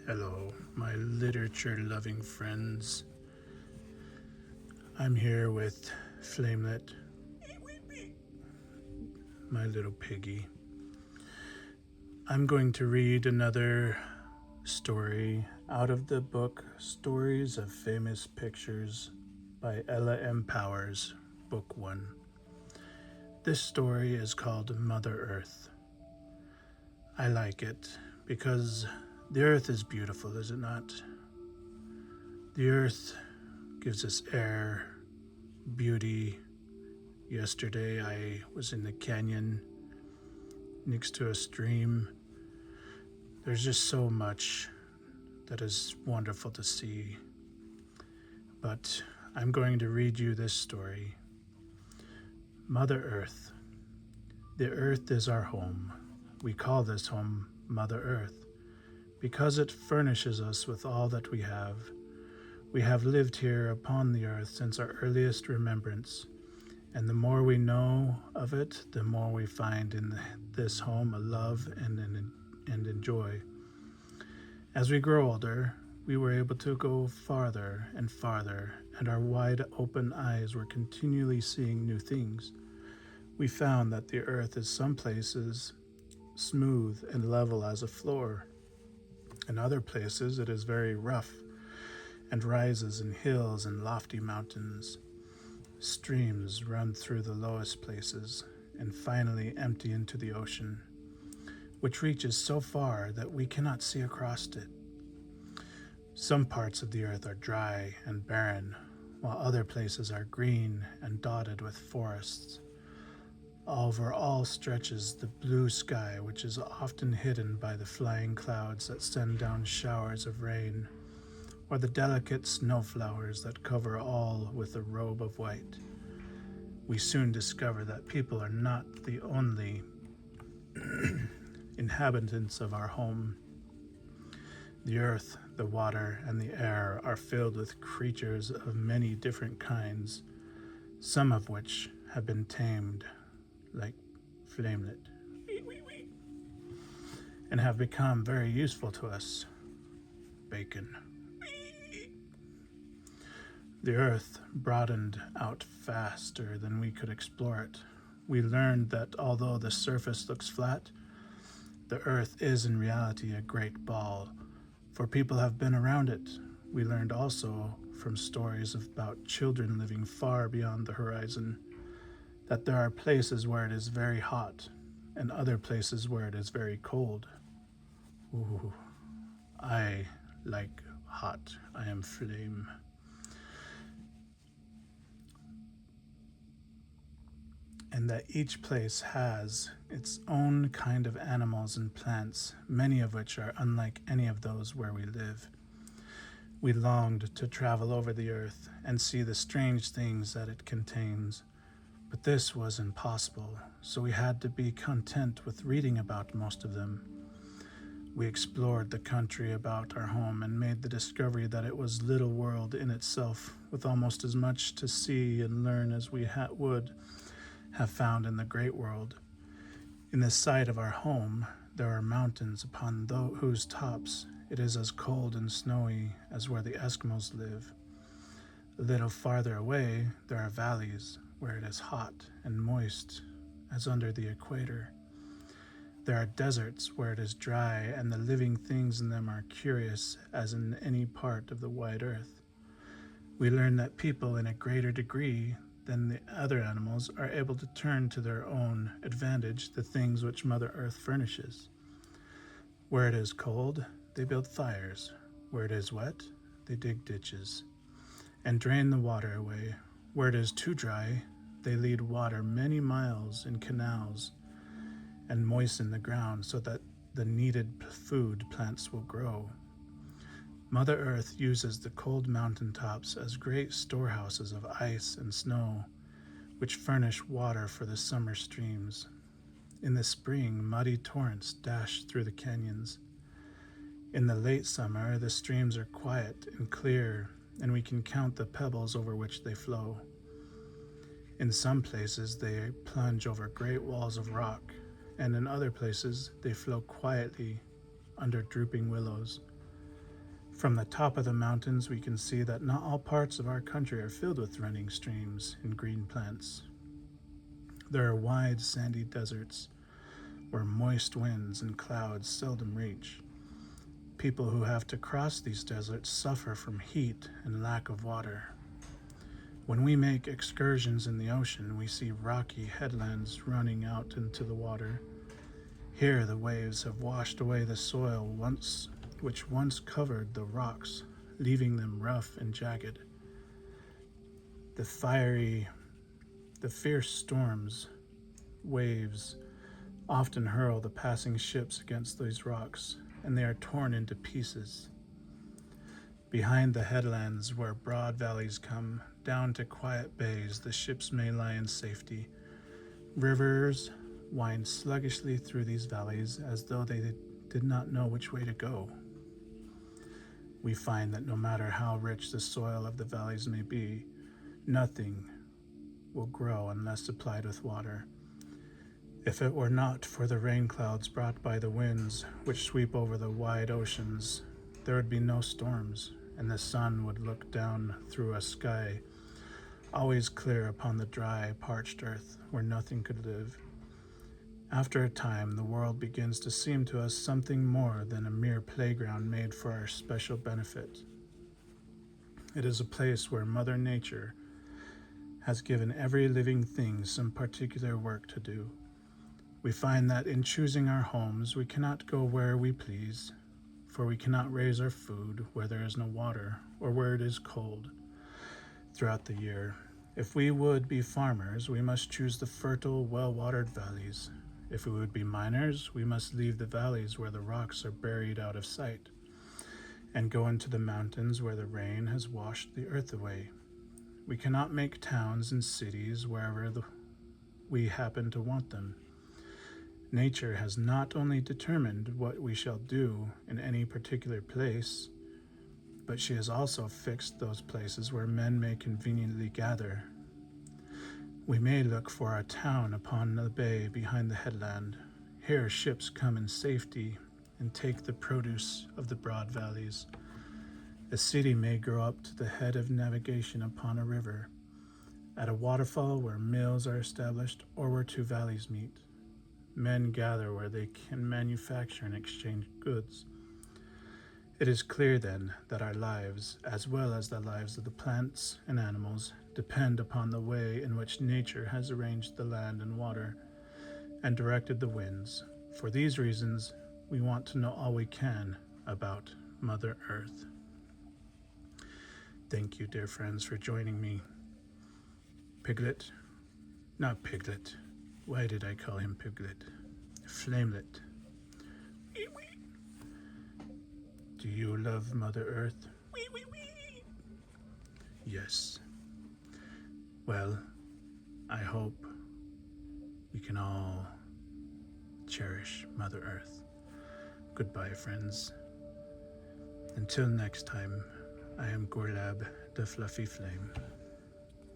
Hello, my literature-loving friends. I'm here with Flamelet, my little piggy. I'm going to read another story out of the book Stories of Famous Pictures by Ella M. Powers, Book 1. This story is called Mother Earth. I like it because the earth is beautiful, is it not? The earth gives us air, beauty. Yesterday I was in the canyon next to a stream. There's just so much that is wonderful to see. But I'm going to read you this story. Mother Earth. The earth is our home. We call this home Mother Earth because it furnishes us with all that we have. We have lived here upon the earth since our earliest remembrance, and the more we know of it, the more we find in this home a love and enjoy. As we grow older, we were able to go farther and farther, and our wide open eyes were continually seeing new things. We found that the earth is some places smooth and level as a floor. In other places it is very rough and rises in hills and lofty mountains. Streams run through the lowest places and finally empty into the ocean, which reaches so far that we cannot see across it. Some parts of the earth are dry and barren, while other places are green and dotted with forests. Over all stretches the blue sky, which is often hidden by the flying clouds that send down showers of rain, or the delicate snowflowers that cover all with a robe of white. We soon discover that people are not the only inhabitants of our home. The earth, the water, and the air are filled with creatures of many different kinds, some of which have been tamed, like Flamelet, and have become very useful to us. Bacon. The earth broadened out faster than we could explore it. We learned that although the surface looks flat, the earth is in reality a great ball, for people have been around it. We learned also from stories about children living far beyond the horizon that there are places where it is very hot and other places where it is very cold. Ooh, I like hot. I am flame. And that each place has its own kind of animals and plants, many of which are unlike any of those where we live. We longed to travel over the earth and see the strange things that it contains, but this was impossible, so we had to be content with reading about most of them. We explored the country about our home and made the discovery that it was little world in itself, with almost as much to see and learn as we would have found in the great world. In the site of our home, there are mountains upon whose tops it is as cold and snowy as where the Eskimos live. A little farther away, there are valleys where it is hot and moist as under the equator. There are deserts where it is dry and the living things in them are curious as in any part of the wide earth. We learn that people in a greater degree than the other animals are able to turn to their own advantage the things which Mother Earth furnishes. Where it is cold, they build fires. Where it is wet, they dig ditches and drain the water away. Where it is too dry, they lead water many miles in canals and moisten the ground so that the needed food plants will grow. Mother Earth uses the cold mountaintops as great storehouses of ice and snow, which furnish water for the summer streams. In the spring, muddy torrents dash through the canyons. In the late summer, the streams are quiet and clear, and we can count the pebbles over which they flow. In some places, they plunge over great walls of rock, and in other places, they flow quietly under drooping willows. From the top of the mountains, we can see that not all parts of our country are filled with running streams and green plants. There are wide, sandy deserts where moist winds and clouds seldom reach. People who have to cross these deserts suffer from heat and lack of water. When we make excursions in the ocean, we see rocky headlands running out into the water. Here, the waves have washed away the soil which once covered the rocks, leaving them rough and jagged. The fierce storms, waves often hurl the passing ships against these rocks, and they are torn into pieces. Behind the headlands, where broad valleys come down to quiet bays, the ships may lie in safety. Rivers wind sluggishly through these valleys as though they did not know which way to go. We find that no matter how rich the soil of the valleys may be, nothing will grow unless supplied with water. If it were not for the rain clouds brought by the winds which sweep over the wide oceans, there would be no storms, and the sun would look down through a sky always clear upon the dry, parched earth where nothing could live. After a time, the world begins to seem to us something more than a mere playground made for our special benefit. It is a place where Mother Nature has given every living thing some particular work to do. We find that in choosing our homes, we cannot go where we please, for we cannot raise our food where there is no water or where it is cold throughout the year. If we would be farmers, we must choose the fertile, well-watered valleys. If we would be miners, we must leave the valleys where the rocks are buried out of sight and go into the mountains where the rain has washed the earth away. We cannot make towns and cities wherever we happen to want them. Nature has not only determined what we shall do in any particular place, but she has also fixed those places where men may conveniently gather. We may look for a town upon the bay behind the headland. Here ships come in safety and take the produce of the broad valleys. A city may grow up to the head of navigation upon a river, at a waterfall where mills are established or where two valleys meet. Men gather where they can manufacture and exchange goods. It is clear then that our lives, as well as the lives of the plants and animals, depend upon the way in which nature has arranged the land and water and directed the winds. For these reasons, we want to know all we can about Mother Earth. Thank you, dear friends, for joining me. Piglet, not Piglet. Why did I call him Piglet? Flamelet. Wee wee. Do you love Mother Earth? Wee wee wee. Yes. Well, I hope we can all cherish Mother Earth. Goodbye, friends. Until next time, I am Gorlab, the Fluffy Flame.